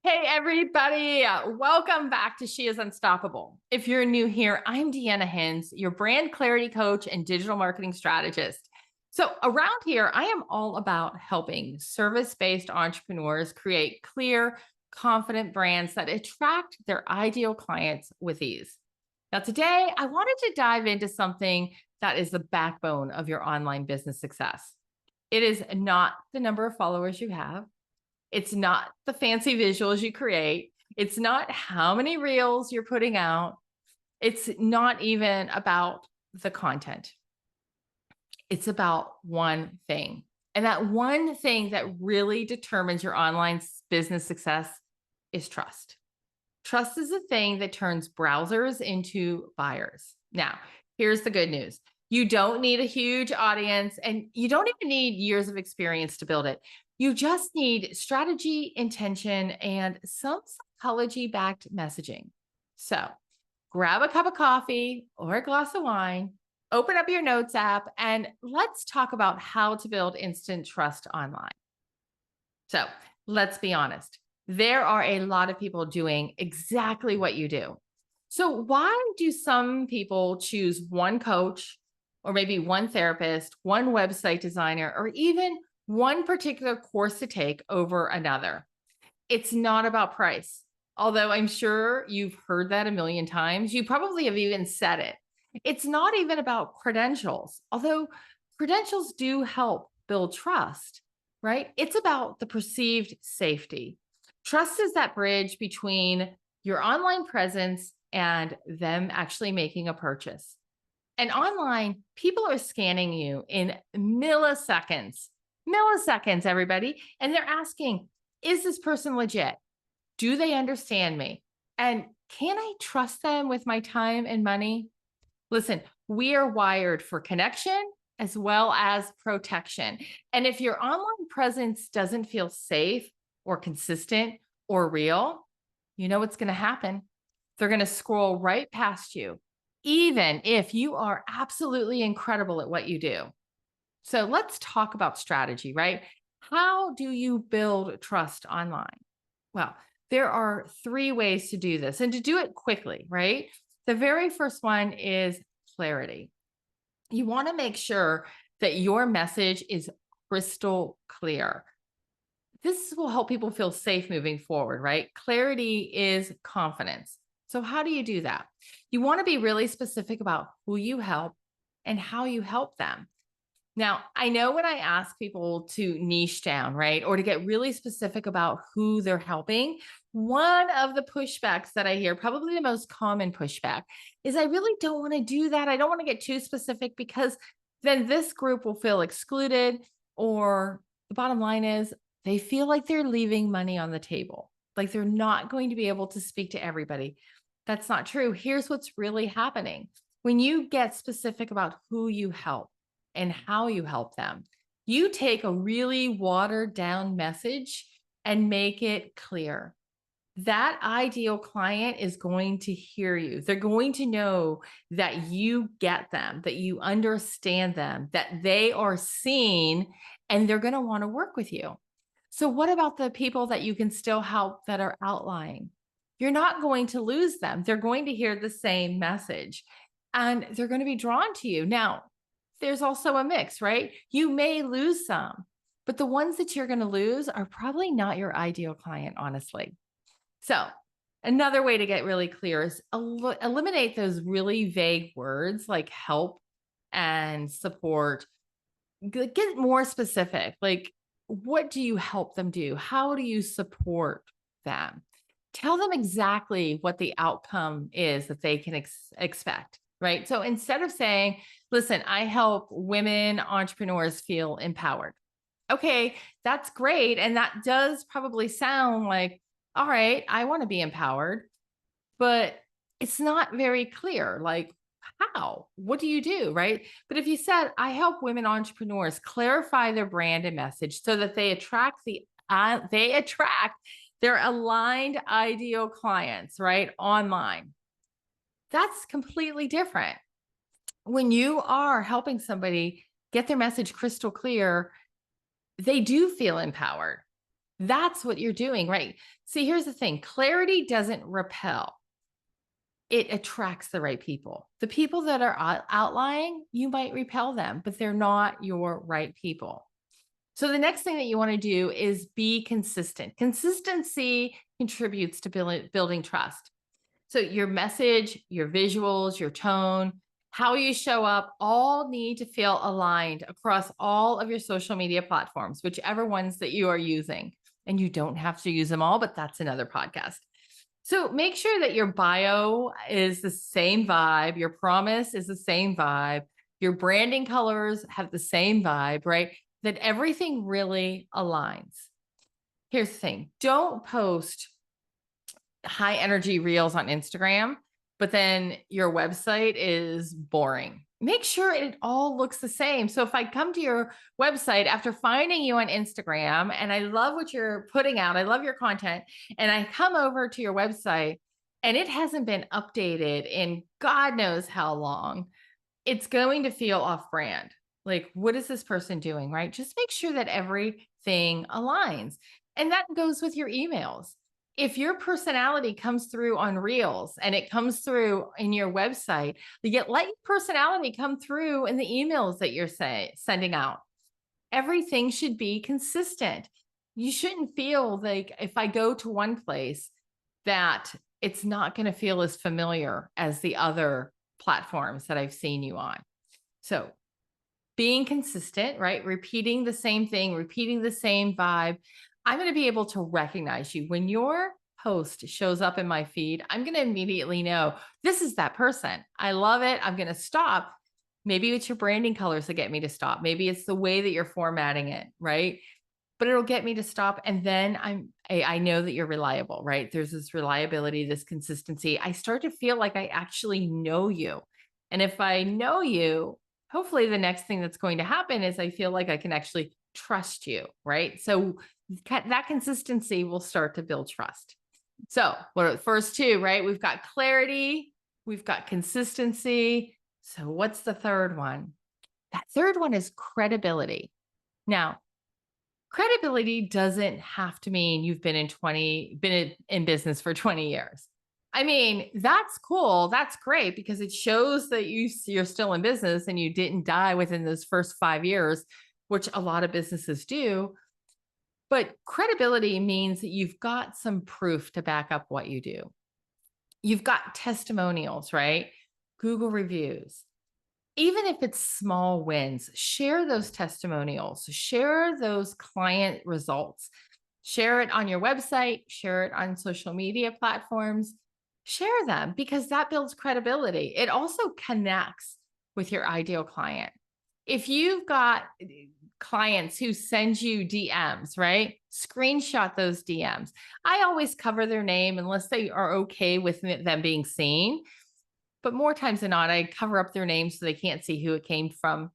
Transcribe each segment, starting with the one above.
Hey, everybody. Welcome back to She is Unstoppable. If you're new here, I'm Deanna Hins, your brand clarity coach and digital marketing strategist. So, around here, I am all about helping service based entrepreneurs create clear, confident brands that attract their ideal clients with ease. Now, today, I wanted to dive into something that is the backbone of your online business success. It is not the number of followers you have. It's not the fancy visuals you create. It's not how many reels you're putting out. It's not even about the content. It's about one thing. And that one thing that really determines your online business success is trust. Trust is the thing that turns browsers into buyers. Now, here's the good news. You don't need a huge audience and you don't even need years of experience to build it. You just need strategy, intention, and some psychology backed messaging. So grab a cup of coffee or a glass of wine, open up your notes app, and let's talk about how to build instant trust online. So let's be honest. There are a lot of people doing exactly what you do. So, why do some people choose one coach or maybe one therapist, one website designer, or even one particular course to take over another? It's not about price. Although I'm sure you've heard that a million times, you probably have even said it. It's not even about credentials, although credentials do help build trust, right? It's about the perceived safety. Trust is that bridge between your online presence and them actually making a purchase. And online, people are scanning you in milliseconds, everybody. And they're asking, is this person legit? Do they understand me? And can I trust them with my time and money? Listen, we are wired for connection as well as protection. And if your online presence doesn't feel safe or consistent or real, you know what's going to happen. They're going to scroll right past you, even if you are absolutely incredible at what you do. So let's talk about strategy, right? How do you build trust online? Well, there are three ways to do this and to do it quickly, right? The very first one is clarity. You want to make sure that your message is crystal clear. This will help people feel safe moving forward, right? Clarity is confidence. So, how do you do that? You want to be really specific about who you help and how you help them. Now, I know when I ask people to niche down, right, or to get really specific about who they're helping, one of the pushbacks that I hear, probably the most common pushback, is I really don't want to do that. I don't want to get too specific because then this group will feel excluded, or the bottom line is they feel like they're leaving money on the table, like they're not going to be able to speak to everybody. That's not true. Here's what's really happening when you get specific about who you help and how you help them. You take a really watered down message and make it clear. That ideal client is going to hear you. They're going to know that you get them, that you understand them, that they are seen, and they're going to want to work with you. So, what about the people that you can still help that are outlying? You're not going to lose them. They're going to hear the same message and they're going to be drawn to you. Now, there's also a mix, right? You may lose some, but the ones that you're going to lose are probably not your ideal client, honestly. So, another way to get really clear is eliminate those really vague words like help and support. Get more specific. Like, what do you help them do? How do you support them? Tell them exactly what the outcome is that they can expect, right? So instead of saying, listen, I help women entrepreneurs feel empowered. Okay, that's great. And that does probably sound like, all right, I want to be empowered, but it's not very clear. Like, how? What do you do? Right. But if you said, I help women entrepreneurs clarify their brand and message so that they attract their aligned ideal clients, right? Online. That's completely different. When you are helping somebody get their message crystal clear, they do feel empowered. That's what you're doing, right? See, here's the thing. Clarity doesn't repel. It attracts the right people. The people that are outlying, you might repel them, but they're not your right people. So the next thing that you want to do is be consistent. Consistency contributes to building trust. So your message, your visuals, your tone, how you show up all need to feel aligned across all of your social media platforms, whichever ones that you are using. And you don't have to use them all, but that's another podcast. So make sure that your bio is the same vibe, your promise is the same vibe, your branding colors have the same vibe, right? That everything really aligns. Here's the thing, don't post high energy reels on Instagram, but then your website is boring. Make sure it all looks the same. So if I come to your website after finding you on Instagram and I love what you're putting out, I love your content, and I come over to your website and it hasn't been updated in God knows how long, it's going to feel off brand. Like, what is this person doing? Right? Just make sure that everything aligns. And that goes with your emails. If your personality comes through on Reels and it comes through in your website, let your personality come through in the emails that you're sending out. Everything should be consistent. You shouldn't feel like if I go to one place that it's not going to feel as familiar as the other platforms that I've seen you on. So being consistent, right? Repeating the same thing, repeating the same vibe. I'm going to be able to recognize you. When your post shows up in my feed, I'm going to immediately know this is that person. I love it. I'm going to stop. Maybe it's your branding colors that get me to stop. Maybe it's the way that you're formatting it, right? But it'll get me to stop. And then I know that you're reliable, right? There's this reliability, this consistency. I start to feel like I actually know you. And if I know you, hopefully the next thing that's going to happen is I feel like I can actually trust you, right? So that consistency will start to build trust. So what are the first two, right? We've got clarity, we've got consistency. So what's the third one? That third one is credibility. Now, credibility doesn't have to mean you've been in business for 20 years. I mean, that's cool. That's great because it shows that you're still in business and you didn't die within those first 5 years, which a lot of businesses do. But credibility means that you've got some proof to back up what you do. You've got testimonials, right? Google reviews. Even if it's small wins, share those testimonials, share those client results, share it on your website, share it on social media platforms, share them because that builds credibility. It also connects with your ideal client. If you've got clients who send you DMs, right? Screenshot those DMs. I always cover their name unless they are okay with them being seen. But more times than not, I cover up their names so they can't see who it came from.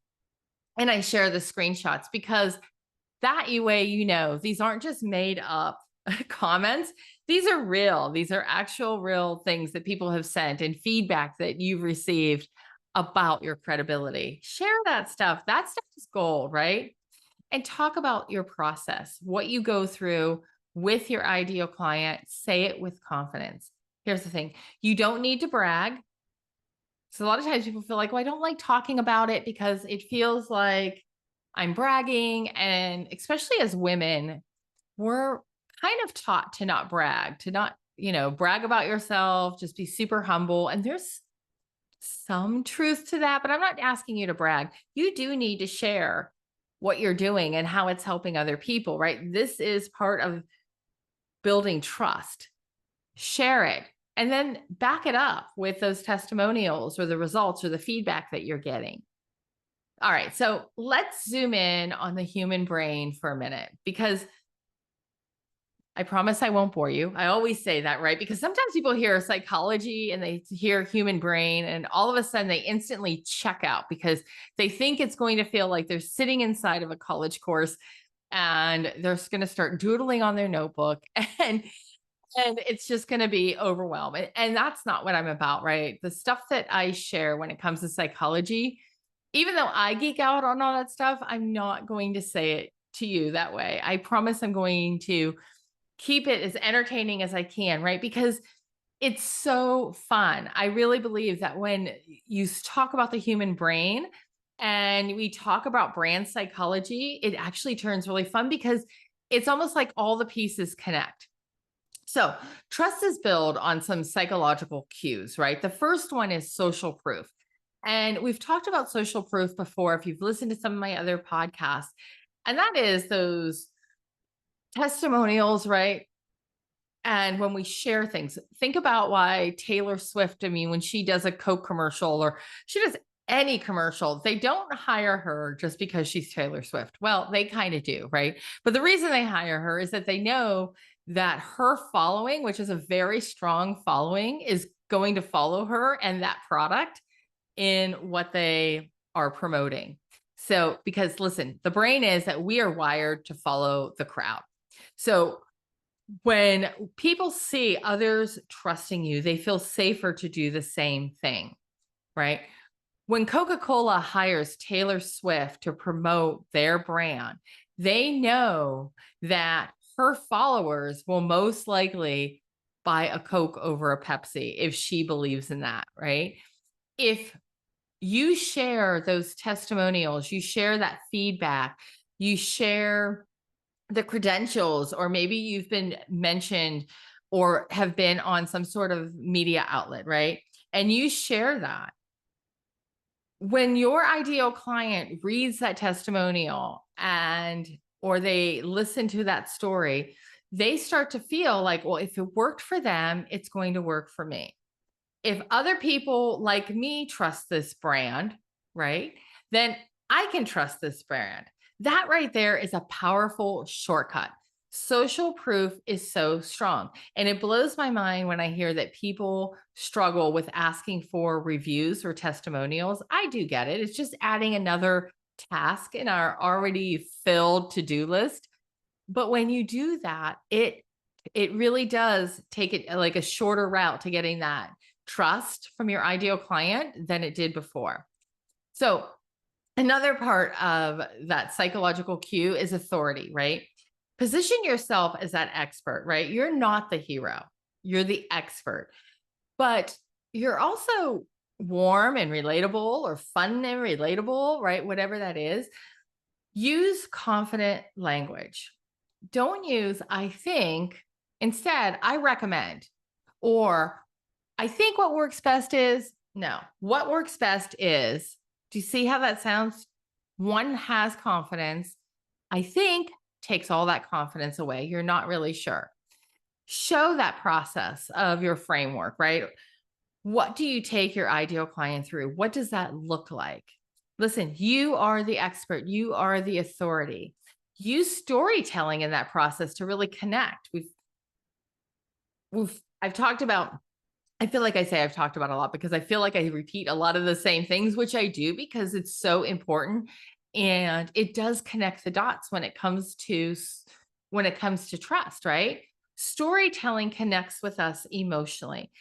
And I share the screenshots because that way, these aren't just made up comments. These are real. These are actual real things that people have sent and feedback that you've received about your credibility. Share that stuff. That stuff is gold, right? And talk about your process, what you go through with your ideal client. Say it with confidence. Here's the thing. You don't need to brag. So a lot of times people feel like, well, I don't like talking about it because it feels like I'm bragging. And especially as women, we're kind of taught to not brag, to not, brag about yourself, just be super humble. And there's some truth to that, but I'm not asking you to brag. You do need to share what you're doing and how it's helping other people, right? This is part of building trust. Share it. And then back it up with those testimonials or the results or the feedback that you're getting. All right. So let's zoom in on the human brain for a minute because I promise I won't bore you. I always say that, right? Because sometimes people hear psychology and they hear human brain and all of a sudden they instantly check out because they think it's going to feel like they're sitting inside of a college course and they're going to start doodling on their notebook and it's just going to be overwhelming. And that's not what I'm about, right? The stuff that I share when it comes to psychology, even though I geek out on all that stuff, I'm not going to say it to you that way. I promise I'm going to keep it as entertaining as I can, right? Because it's so fun. I really believe that when you talk about the human brain and we talk about brand psychology, it actually turns really fun because it's almost like all the pieces connect. So, trust is built on some psychological cues, right? The first one is social proof. And we've talked about social proof before if you've listened to some of my other podcasts. And that is those testimonials, right? And when we share things, think about why Taylor Swift, I mean, when she does a Coke commercial or she does any commercial, they don't hire her just because she's Taylor Swift. Well, they kind of do, right? But the reason they hire her is that they know that her following, which is a very strong following, is going to follow her and that product in what they are promoting. So, because listen, the brain is that we are wired to follow the crowd. So, when people see others trusting you, they feel safer to do the same thing, right? When Coca-Cola hires Taylor Swift to promote their brand, they know that her followers will most likely buy a Coke over a Pepsi if she believes in that, right? If you share those testimonials, you share that feedback, you share the credentials, or maybe you've been mentioned or have been on some sort of media outlet, right? And you share that. When your ideal client reads that testimonial and or they listen to that story, they start to feel like, well, if it worked for them, it's going to work for me. If other people like me trust this brand, right, then I can trust this brand. That right there is a powerful shortcut. Social proof is so strong. And it blows my mind when I hear that people struggle with asking for reviews or testimonials. I do get it. It's just adding another task in our already filled to-do list. But when you do that, it really does take it like a shorter route to getting that trust from your ideal client than it did before. So, another part of that psychological cue is authority, right? Position yourself as that expert, right? You're not the hero, you're the expert, but you're also warm and relatable or fun and relatable, right? Whatever that is. Use confident language. Don't use I think, instead, I recommend, or I think what works best is, no, what works best is, do you see how that sounds? One has confidence. I think takes all that confidence away. You're not really sure. Show that process of your framework, right? What do you take your ideal client through? What does that look like? Listen, you are the expert, you are the authority. Use storytelling in that process to really connect. I've talked about, I feel like I say I've talked about a lot because I feel like I repeat a lot of the same things, which I do because it's so important. And it does connect the dots when it comes to trust, right? Storytelling connects with us emotionally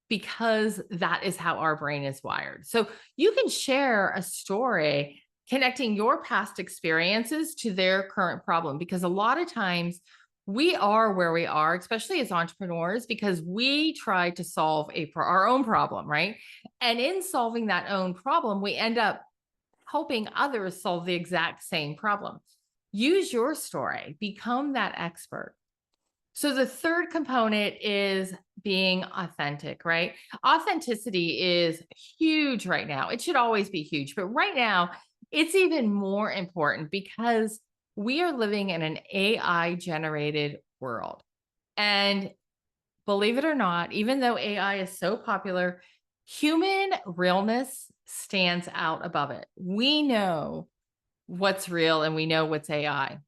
because that is how our brain is wired. So you can share a story connecting your past experiences to their current problem because a lot of times we are where we are, especially as entrepreneurs, because we try to solve our own problem, right? And in solving that own problem, we end up helping others solve the exact same problem. Use your story, become that expert. So the third component is being authentic, right? Authenticity is huge right now. It should always be huge, but right now it's even more important because we are living in an AI generated world. And believe it or not, even though AI is so popular, human realness stands out above it. We know what's real and we know what's AI.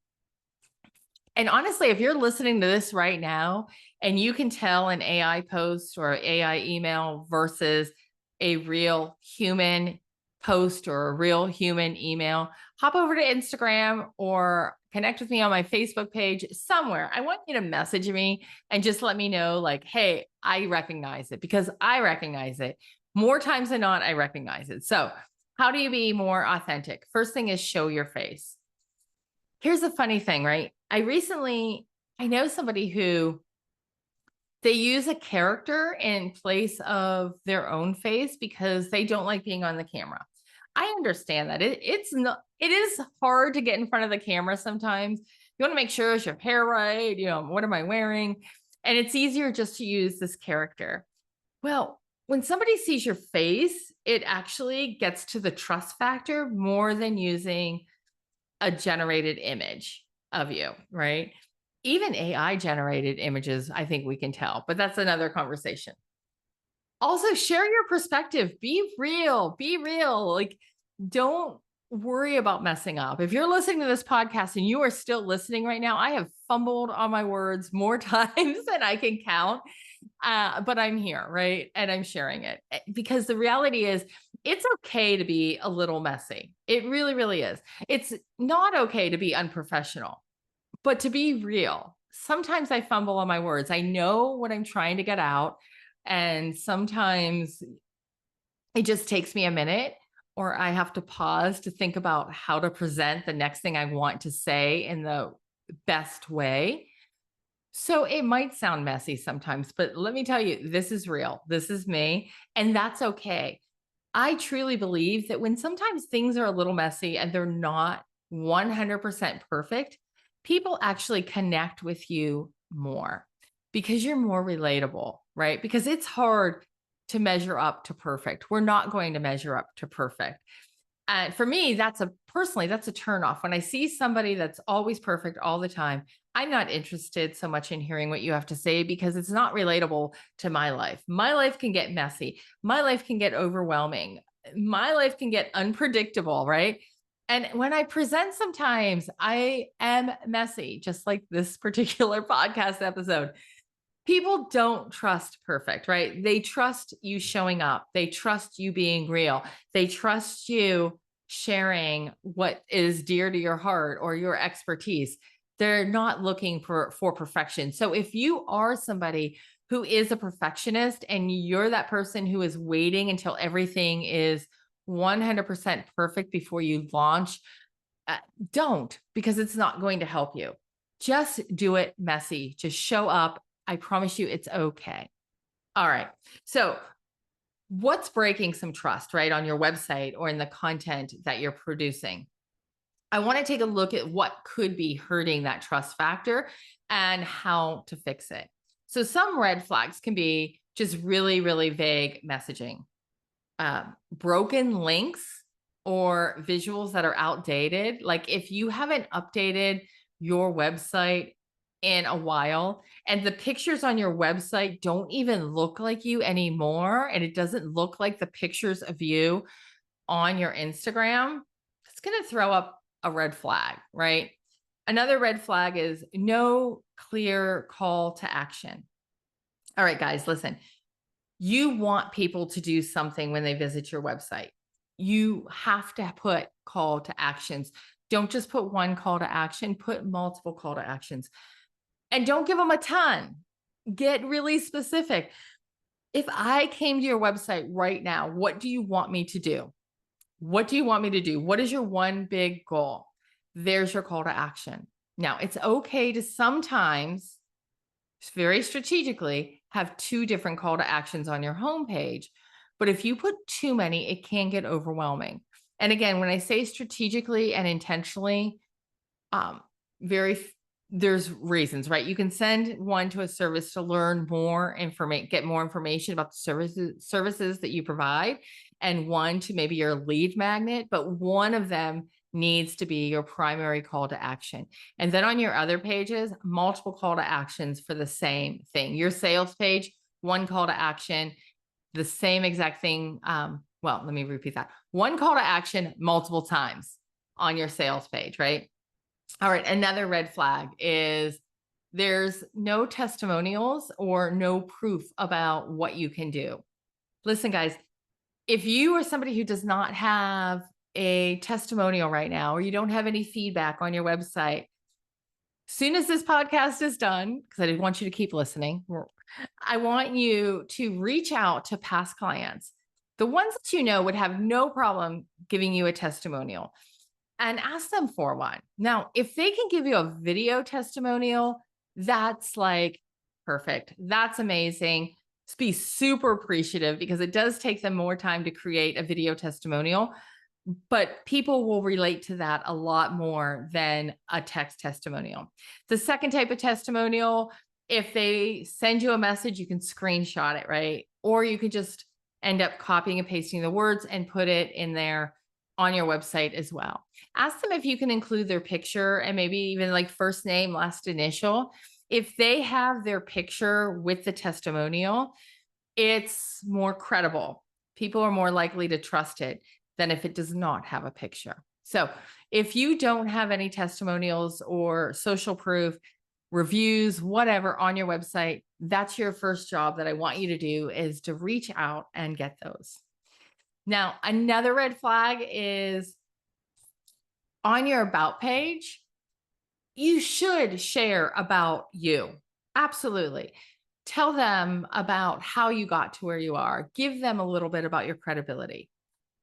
And honestly, if you're listening to this right now and you can tell an AI post or AI email versus a real human post or a real human email, hop over to Instagram or connect with me on my Facebook page somewhere. I want you to message me and just let me know, like, hey, I recognize it because I recognize it. More times than not, I recognize it. So, how do you be more authentic? First thing is show your face. Here's a funny thing, right? I know somebody who they use a character in place of their own face because they don't like being on the camera. I understand that. It is hard to get in front of the camera sometimes. You want to make sure is your hair right, what am I wearing? And it's easier just to use this character. Well, when somebody sees your face, it actually gets to the trust factor more than using a generated image of you, right? Even AI generated images, I think we can tell, but that's another conversation. Also, share your perspective. Be real. Be real. Like, don't worry about messing up. If you're listening to this podcast and you are still listening right now, I have fumbled on my words more times than I can count. But I'm here, right? And I'm sharing it because the reality is it's okay to be a little messy. It really, really is. It's not okay to be unprofessional, but to be real. Sometimes I fumble on my words. I know what I'm trying to get out. And sometimes it just takes me a minute, or I have to pause to think about how to present the next thing I want to say in the best way. So it might sound messy sometimes, but let me tell you, this is real. This is me, and that's okay. I truly believe that when sometimes things are a little messy and they're not 100% perfect, people actually connect with you more because you're more relatable, right? Because it's hard to measure up to perfect. We're not going to measure up to perfect. And for me, personally, that's a turnoff. When I see somebody that's always perfect all the time, I'm not interested so much in hearing what you have to say because it's not relatable to my life. My life can get messy. My life can get overwhelming. My life can get unpredictable, right? And when I present, sometimes I am messy, just like this particular podcast episode. People don't trust perfect, right? They trust you showing up. They trust you being real. They trust you sharing what is dear to your heart or your expertise. They're not looking for perfection. So if you are somebody who is a perfectionist and you're that person who is waiting until everything is 100% perfect before you launch, don't, because it's not going to help you. Just do it messy. Just show up. I promise you it's okay. All right. So, what's breaking some trust, right, on your website or in the content that you're producing? I want to take a look at what could be hurting that trust factor and how to fix it. So, some red flags can be just really, really vague messaging, broken links, or visuals that are outdated. Like if you haven't updated your website in a while and the pictures on your website don't even look like you anymore, and it doesn't look like the pictures of you on your Instagram, it's going to throw up a red flag, right? Another red flag is no clear call to action. All right, guys, listen. You want people to do something when they visit your website. You have to put call to actions. Don't just put one call to action, put multiple call to actions. And don't give them a ton. Get really specific. If I came to your website right now, what do you want me to do? What do you want me to do? What is your one big goal? There's your call to action. Now, it's okay to sometimes, very strategically, have two different call to actions on your homepage. But if you put too many, it can get overwhelming. And again, when I say strategically and intentionally, um, very there's reasons, right? You can send one to a service to learn more information, get more information about the services that you provide, and one to maybe your lead magnet, but one of them needs to be your primary call to action. And then on your other pages, multiple call to actions for the same thing. Your sales page, one call to action, the same exact thing. Well, let me repeat that. One call to action multiple times on your sales page, right? All right. Another red flag is there's no testimonials or no proof about what you can do. Listen, guys, if you are somebody who does not have a testimonial right now, or you don't have any feedback on your website, soon as this podcast is done, because I want you to keep listening, I want you to reach out to past clients, the ones that you know would have no problem giving you a testimonial. and ask them for one. Now, if they can give you a video testimonial, that's like perfect. That's amazing. Just be super appreciative because it does take them more time to create a video testimonial, but people will relate to that a lot more than a text testimonial. The second type of testimonial, if they send you a message, you can screenshot it, right? Or you could just end up copying and pasting the words and put it in there on your website as well. Ask them if you can include their picture and maybe even like first name, last initial. If they have their picture with the testimonial, it's more credible. People are more likely to trust it than if it does not have a picture. So if you don't have any testimonials or social proof, reviews, whatever on your website, that's your first job that I want you to do is to reach out and get those. Now, another red flag is on your about page, you should share about you. Absolutely. Tell them about how you got to where you are. Give them a little bit about your credibility.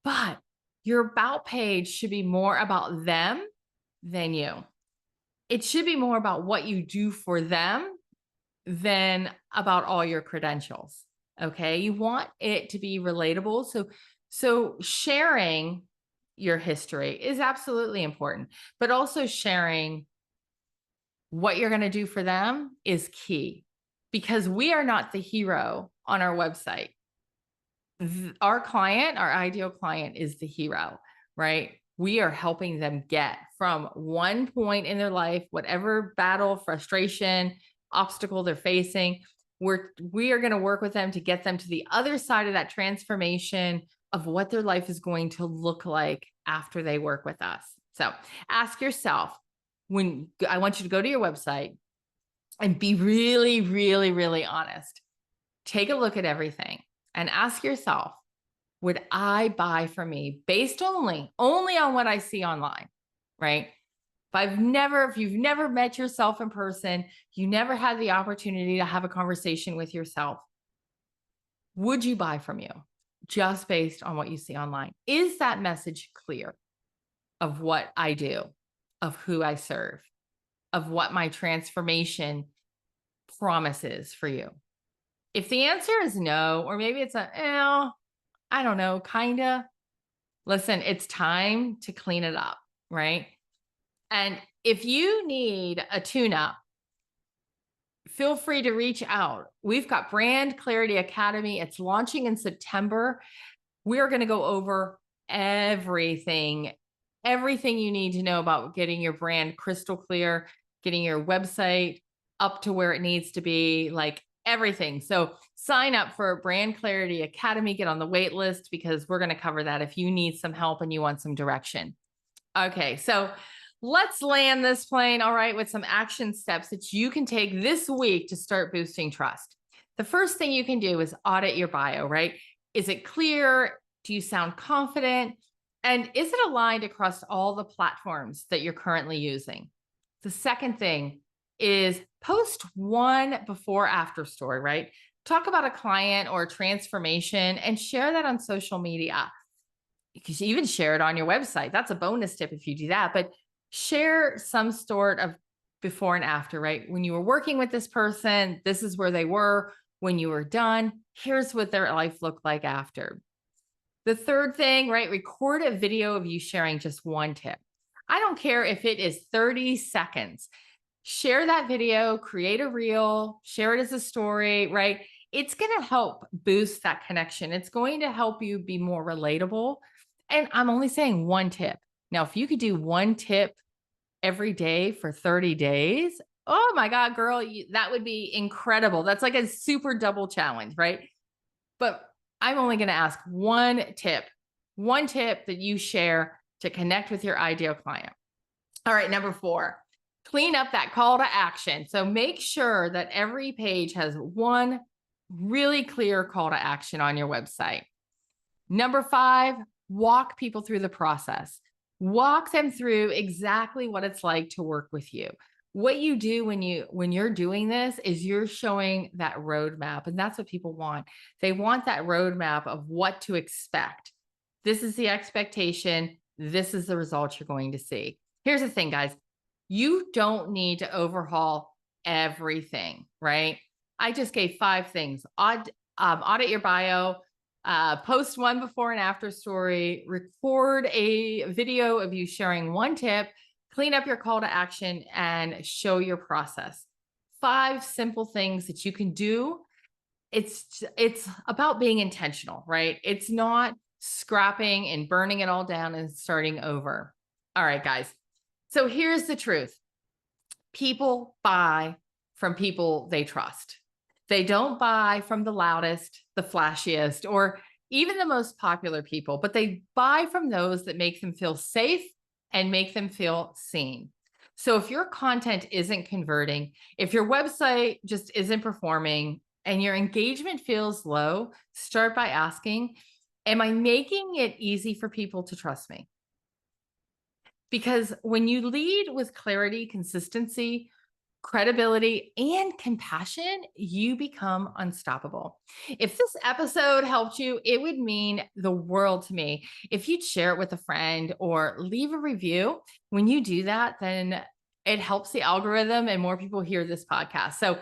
But your about page should be more about them than you. It should be more about what you do for them than about all your credentials. Okay. You want it to be relatable. So sharing your history is absolutely important, but also sharing what you're going to do for them is key because we are not the hero on our website. Our client, our ideal client is the hero, right? We are helping them get from one point in their life, whatever battle, frustration, obstacle they're facing. We are going to work with them to get them to the other side of that transformation of what their life is going to look like after they work with us. So ask yourself, when I want you to go to your website and be really, really, really honest. Take a look at everything and ask yourself, would I buy from me based only on what I see online, right? If you've never met yourself in person, you never had the opportunity to have a conversation with yourself, would you buy from you just based on what you see online? Is that message clear of what I do, of who I serve, of what my transformation promises for you? If the answer is no, or maybe it's I don't know, kinda, listen, it's time to clean it up, right? And if you need a tune-up, feel free to reach out. We've got Brand Clarity Academy. It's launching in September. We're going to go over everything you need to know about getting your brand crystal clear, getting your website up to where it needs to be, like everything. So sign up for Brand Clarity Academy, get on the wait list because we're going to cover that if you need some help and you want some direction. Okay, so let's land this plane, all right, with some action steps that you can take this week to start boosting trust. The first thing you can do is audit your bio, right? Is it clear? Do you sound confident? And is it aligned across all the platforms that you're currently using? The second thing is post one before after story, right? Talk about a client or a transformation and share that on social media. You can even share it on your website. That's a bonus tip if you do that, but share some sort of before and after, right? When you were working with this person, this is where they were. When you were done, here's what their life looked like after. The third thing, right? Record a video of you sharing just one tip. I don't care if it is 30 seconds. Share that video, create a reel, share it as a story, right? It's going to help boost that connection. It's going to help you be more relatable. And I'm only saying one tip. Now, if you could do one tip every day for 30 days, oh my God, girl, that would be incredible. That's like a super double challenge, right? But I'm only going to ask one tip that you share to connect with your ideal client. All right, number 4, clean up that call to action. So make sure that every page has one really clear call to action on your website. Number 5, walk people through the process. Walk them through exactly what it's like to work with you. What you do when you're doing this is you're showing that roadmap, and that's what people want. They want that roadmap of what to expect. This is the expectation. this is the result you're going to see. Here's the thing, guys. You don't need to overhaul everything, right? I just gave 5 things. Audit your bio, post one before and after story, record a video of you sharing one tip, clean up your call to action, and show your process. 5 simple things that you can do. It's about being intentional, right? It's not scrapping and burning it all down and starting over. All right, guys. So here's the truth. People buy from people they trust. They don't buy from the loudest, the flashiest, or even the most popular people, but they buy from those that make them feel safe and make them feel seen. So if your content isn't converting, if your website just isn't performing and your engagement feels low, start by asking, am I making it easy for people to trust me? Because when you lead with clarity, consistency, credibility, and compassion, you become unstoppable. If this episode helped you, it would mean the world to me if you'd share it with a friend or leave a review. When you do that, then it helps the algorithm and more people hear this podcast. So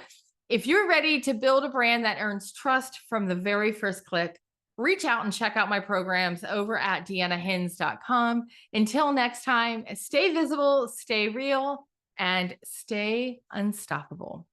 if you're ready to build a brand that earns trust from the very first click, reach out and check out my programs over at deannahins.com. Until next time, stay visible, stay real, and stay unstoppable.